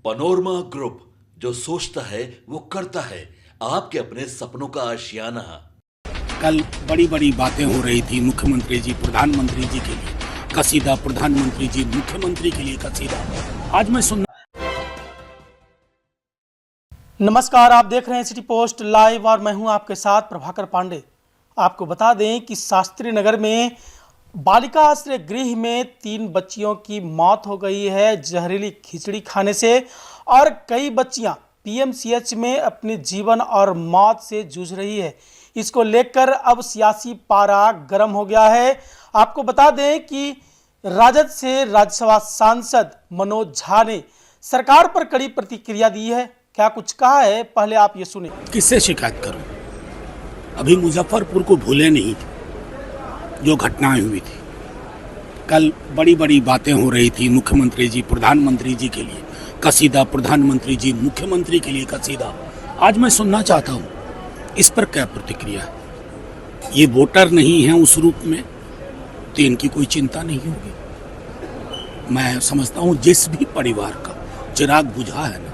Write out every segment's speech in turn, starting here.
Panorama group, जो सोचता है वो करता है। आपके अपने सपनों का आशियाना। कल बड़ी बड़ी बातें हो रही थी मुख्यमंत्री जी प्रधानमंत्री जी के लिए कसीदा, प्रधानमंत्री जी मुख्यमंत्री के लिए कसीदा। आज मैं सुन नमस्कार, आप देख रहे हैं सिटी पोस्ट लाइव और मैं हूं आपके साथ प्रभाकर पांडे। आपको बता दें कि शास्त्री नगर में बालिका आश्रय गृह में 3 बच्चियों की मौत हो गई है जहरीली खिचड़ी खाने से, और कई बच्चियां पीएमसीएच में अपने जीवन और मौत से जूझ रही है। इसको लेकर अब सियासी पारा गर्म हो गया है। आपको बता दें कि राजद से राज्यसभा सांसद मनोज झा ने सरकार पर कड़ी प्रतिक्रिया दी है। क्या कुछ कहा है, पहले आप ये सुने। किससे शिकायत करूं? अभी मुजफ्फरपुर को भूले नहीं थे जो घटनाएं हुई थी। कल बड़ी बड़ी बातें हो रही थी मुख्यमंत्री जी प्रधानमंत्री जी के लिए कसीदा, प्रधानमंत्री जी मुख्यमंत्री के लिए कसीदा। आज मैं सुनना चाहता हूं इस पर क्या प्रतिक्रिया है। ये वोटर नहीं है उस रूप में तो इनकी कोई चिंता नहीं होगी। मैं समझता हूं जिस भी परिवार का चिराग बुझा है ना,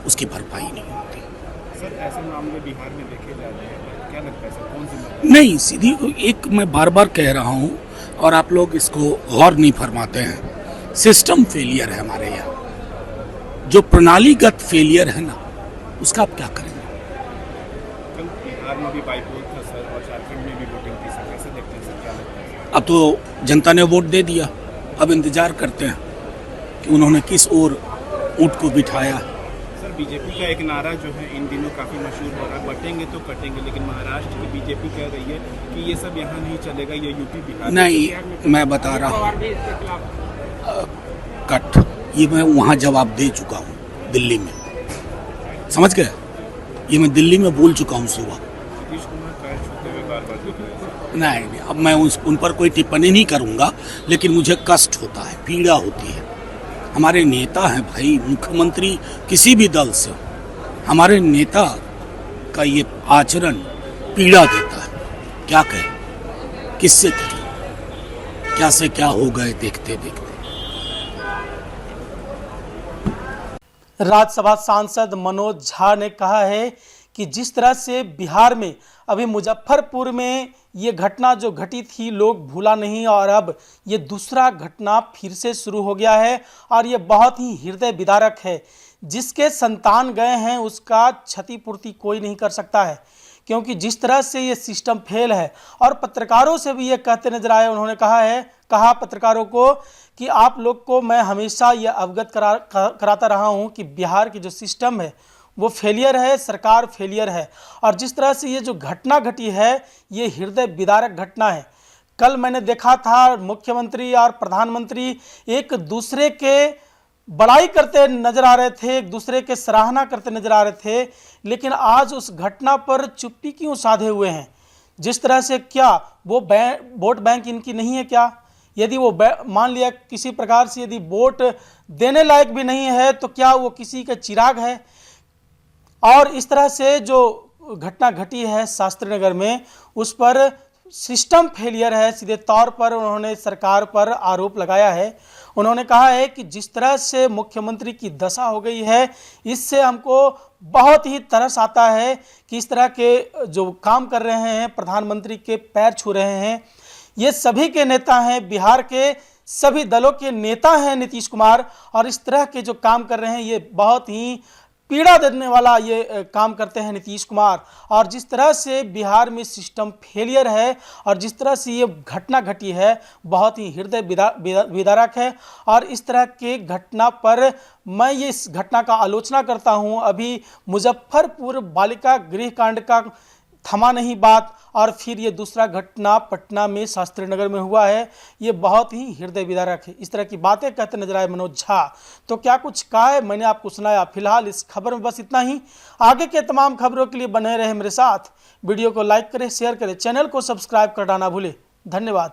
उसकी भरपाई नहीं होती। सर, ऐसे मामले बिहार में देखे जा रहे हैं, क्या लगता है सर, कौन सी नहीं, सीधी एक मैं बार बार कह रहा हूं और आप लोग इसको गौर नहीं फरमाते हैं। सिस्टम फेलियर है हमारे यहाँ। जो प्रणालीगत फेलियर है ना, उसका आप क्या करेंगे? कल बिहार में भी बाईपोल था सर, और झारखंड में भी वोटिंग थी सर, कैसे देखते हैं सर, क्या लगता है? अब तो जनता ने वोट दे दिया, अब इंतजार करते हैं कि उन्होंने किस ओर ऊंट को बिठाया। सर, बीजेपी का एक नारा जो है इन दिनों काफ़ी मशहूर हो रहा है, बटेंगे तो कटेंगे, लेकिन महाराष्ट्र की बीजेपी कह रही है कि ये सब यहाँ नहीं चलेगा, ये यूपी बिहार नहीं, मैं बता रहा हूँ कट, ये मैं वहाँ जवाब दे चुका हूँ दिल्ली में, समझ गए? ये मैं दिल्ली में बोल चुका हूँ सुबह। नीतीश कुमार पैर छूते हुए बार बार दिख रहे हैं। नहीं, अब मैं उन पर कोई टिप्पणी नहीं करूँगा, लेकिन मुझे कष्ट होता है, पीड़ा होती है। हमारे नेता हैं भाई, मुख्यमंत्री किसी भी दल से, हमारे नेता का ये आचरण पीड़ा देता है। क्या कहें, किससे कहें, क्या से क्या हो गए देखते देखते। राज्यसभा सांसद मनोज झा ने कहा है कि जिस तरह से बिहार में अभी मुजफ्फरपुर में ये घटना जो घटी थी लोग भूला नहीं, और अब ये दूसरा घटना फिर से शुरू हो गया है और ये बहुत ही हृदय विदारक है। जिसके संतान गए हैं उसका क्षतिपूर्ति कोई नहीं कर सकता है, क्योंकि जिस तरह से ये सिस्टम फेल है। और पत्रकारों से भी ये कहते नजर आए, उन्होंने कहा पत्रकारों को कि आप लोग को मैं हमेशा ये अवगत कराता रहा हूँ कि बिहार की जो सिस्टम है वो फेलियर है, सरकार फेलियर है। और जिस तरह से ये जो घटना घटी है ये हृदय विदारक घटना है। कल मैंने देखा था मुख्यमंत्री और प्रधानमंत्री एक दूसरे के बड़ाई करते नजर आ रहे थे, एक दूसरे के सराहना करते नजर आ रहे थे, लेकिन आज उस घटना पर चुप्पी क्यों साधे हुए हैं? जिस तरह से क्या वो वोट बैंक इनकी नहीं है क्या? यदि वो मान लिया किसी प्रकार से यदि वोट देने लायक भी नहीं है तो क्या वो किसी का चिराग है? और इस तरह से जो घटना घटी है शास्त्री नगर में, उस पर सिस्टम फेलियर है, सीधे तौर पर उन्होंने सरकार पर आरोप लगाया है। उन्होंने कहा है कि जिस तरह से मुख्यमंत्री की दशा हो गई है, इससे हमको बहुत ही तरस आता है कि इस तरह के जो काम कर रहे हैं, प्रधानमंत्री के पैर छू रहे हैं। ये सभी के नेता हैं, बिहार के सभी दलों के नेता हैं नीतीश कुमार, और इस तरह के जो काम कर रहे हैं ये बहुत ही पीड़ा देने वाला ये काम करते हैं नीतीश कुमार। और जिस तरह से बिहार में सिस्टम फेलियर है और जिस तरह से ये घटना घटी है बहुत ही हृदय विदारक है। और इस तरह के घटना पर मैं ये इस घटना का आलोचना करता हूँ। अभी मुजफ्फरपुर बालिका गृह कांड का थमा नहीं बात, और फिर ये दूसरा घटना पटना में शास्त्री नगर में हुआ है, ये बहुत ही हृदय विदारक है। इस तरह की बातें कहते नजर आए मनोज झा। तो क्या कुछ कहा है मैंने आपको सुनाया। फिलहाल इस खबर में बस इतना ही। आगे के तमाम खबरों के लिए बने रहे मेरे साथ। वीडियो को लाइक करें, शेयर करें, चैनल को सब्सक्राइब करना ना भूलें। धन्यवाद।